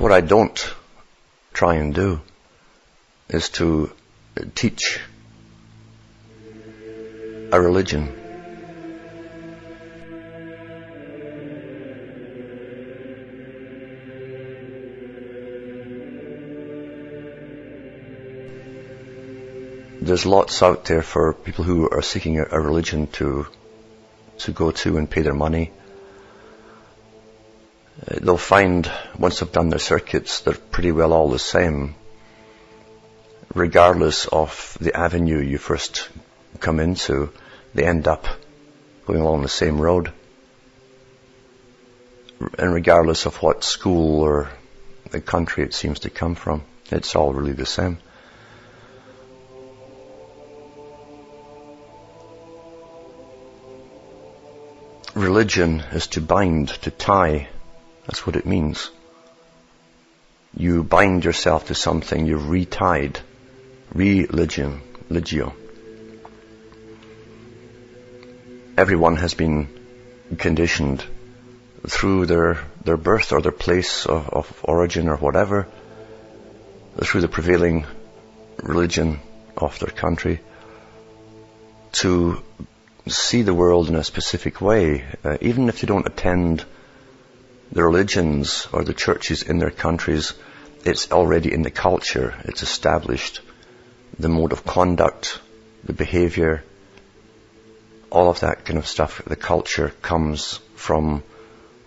What I don't try and do is to teach a religion. There's lots out there for people who are seeking a religion to go to and pay their money. They'll find, once they've done their circuits, they're pretty well all the same, regardless of the avenue you first come into. They end up going along the same road. And regardless of what school or the country it seems to come from, it's all really the same. Religion is to bind, to tie. That's what it means. You bind yourself to something, you're retied. Religion, legio. Everyone has been conditioned through their birth or their place of origin or whatever, through the prevailing religion of their country, to see the world in a specific way. Even if they don't attend the religions or the churches in their countries, it's already in the culture, it's established. The mode of conduct, the behavior, all of that kind of stuff, the culture comes from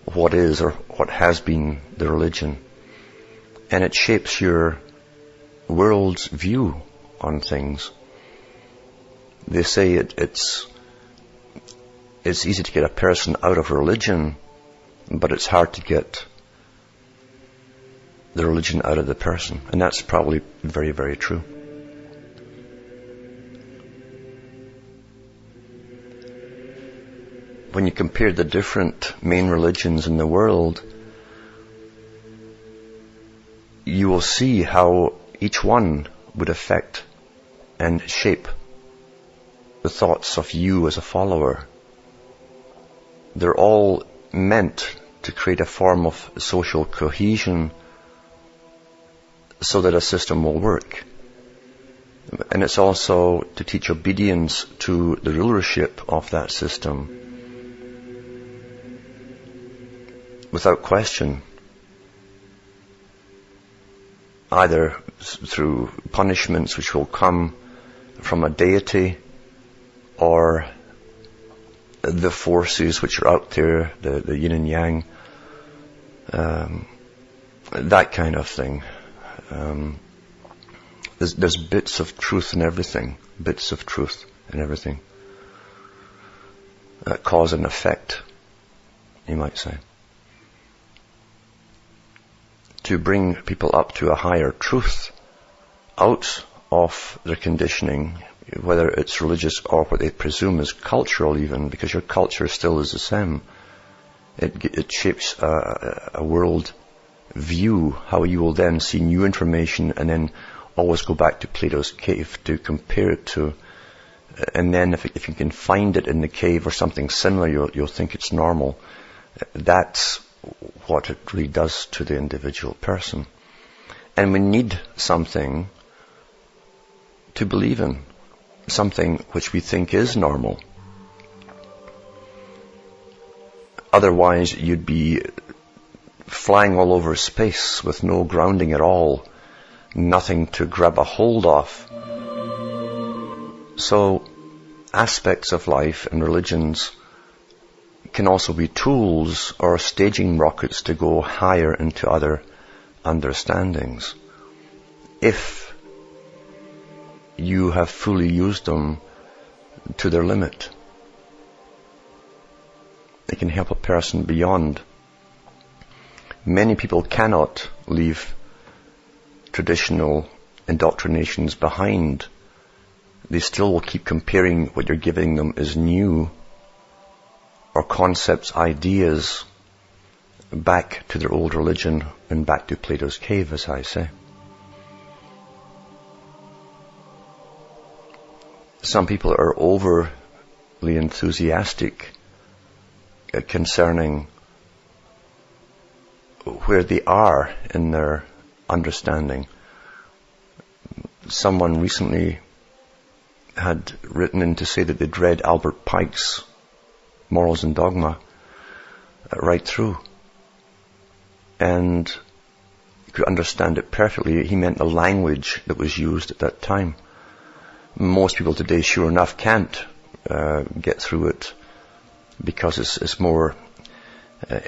what is or what has been the religion. And it shapes your world's view on things. They say it's easy to get a person out of religion, but it's hard to get the religion out of the person. And that's probably very, very true. When you compare the different main religions in the world, you will see how each one would affect and shape the thoughts of you as a follower. They're all meant to create a form of social cohesion so that a system will work. And it's also to teach obedience to the rulership of that system. Without question, either through punishments which will come from a deity or the forces which are out there, the yin and yang, that kind of thing. There's bits of truth in everything, cause and effect, you might say. To bring people up to a higher truth out of their conditioning, whether it's religious or what they presume is cultural even, because your culture still is the same. It shapes a world view, how you will then see new information and then always go back to Plato's cave to compare it to. And then if you can find it in the cave or something similar, you'll think it's normal. That's what it really does to the individual person. And we need something to believe in, something which we think is normal. Otherwise, you'd be flying all over space with no grounding at all, nothing to grab a hold of. So, aspects of life and religions can also be tools or staging rockets to go higher into other understandings, if you have fully used them to their limit. They can help a person beyond. Many people cannot leave traditional indoctrinations behind. They still will keep comparing what you're giving them as new, or concepts, ideas, back to their old religion and back to Plato's cave, as I say. Some people are overly enthusiastic concerning where they are in their understanding. Someone recently had written in to say that they'd read Albert Pike's Morals and Dogma right through, and you could understand it perfectly. He meant the language that was used at that time. Most people today, sure enough, can't get through it because it's more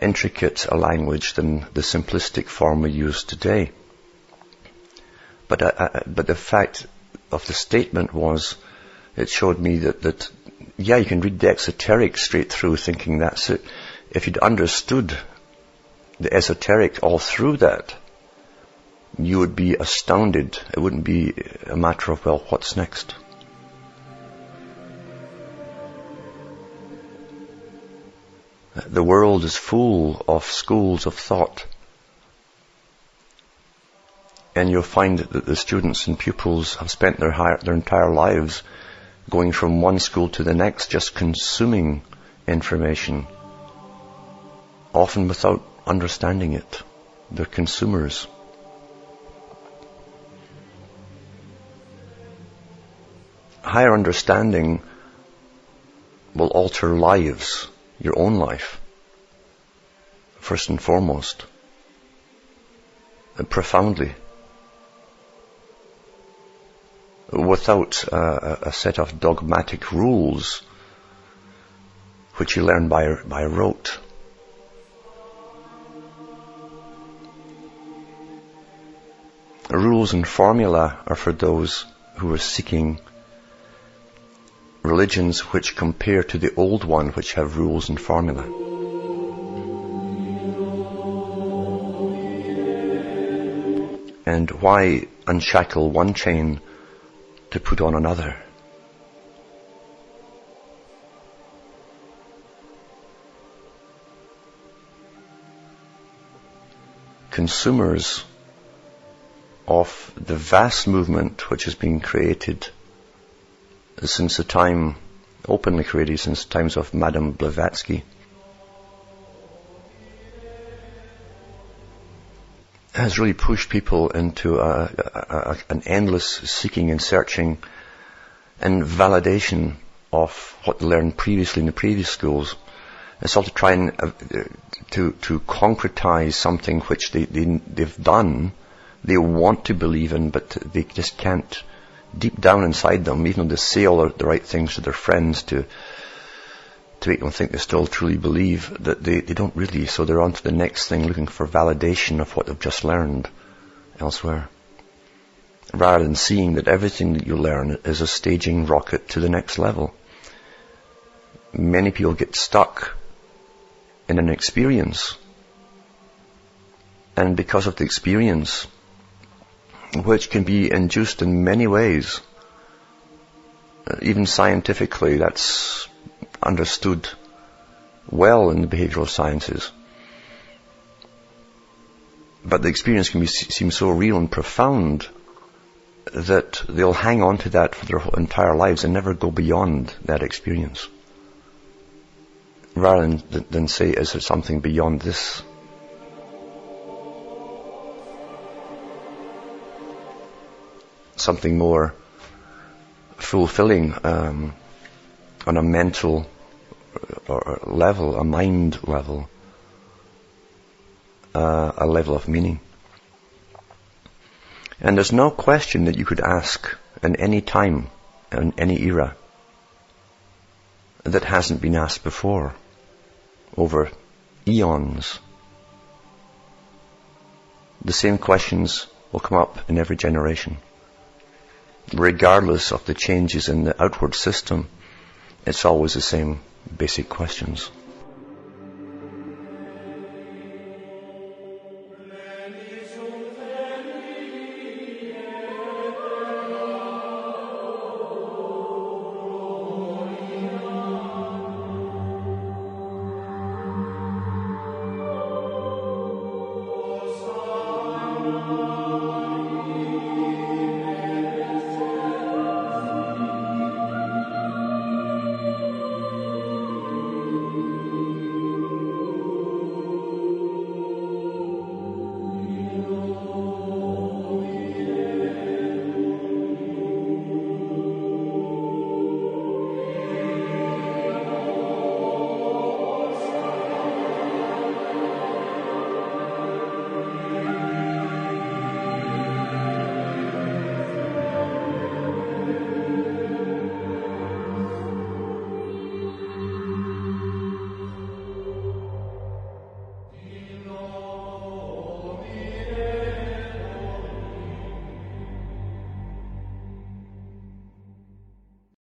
intricate a language than the simplistic form we use today. But the fact of the statement was, it showed me that yeah, you can read the exoteric straight through thinking that's it. If you'd understood the esoteric all through that, you would be astounded. It wouldn't be a matter of, well, what's next? The world is full of schools of thought. And you'll find that the students and pupils have spent their entire lives going from one school to the next, just consuming information, often without understanding it. They're consumers. Higher understanding will alter lives, your own life, first and foremost, and profoundly. Without a set of dogmatic rules which you learn by rote. Rules and formula are for those who are seeking religions which compare to the old one, which have rules and formula. And why unshackle one chain to put on another? Consumers of the vast movement which has been created since the time, openly created since the times of Madame Blavatsky, has really pushed people into an endless seeking and searching and validation of what they learned previously in the previous schools. It's all to try and to concretize something which they've done, they want to believe in, but they just can't. Deep down inside them, even though they say all the right things to their friends to make them think they still truly believe, that they don't really. So they're on to the next thing, looking for validation of what they've just learned elsewhere, rather than seeing that everything that you learn is a staging rocket to the next level. Many people get stuck in an experience, and because of the experience, which can be induced in many ways, even scientifically, that's understood well in the behavioral sciences. But the experience can seem so real and profound that they'll hang on to that for their whole entire lives and never go beyond that experience, rather than say, is there something beyond this? Something more fulfilling on a mental level, a mind level, a level of meaning. And there's no question that you could ask in any time, in any era, that hasn't been asked before, over eons. The same questions will come up in every generation. Regardless of the changes in the outward system, it's always the same basic questions.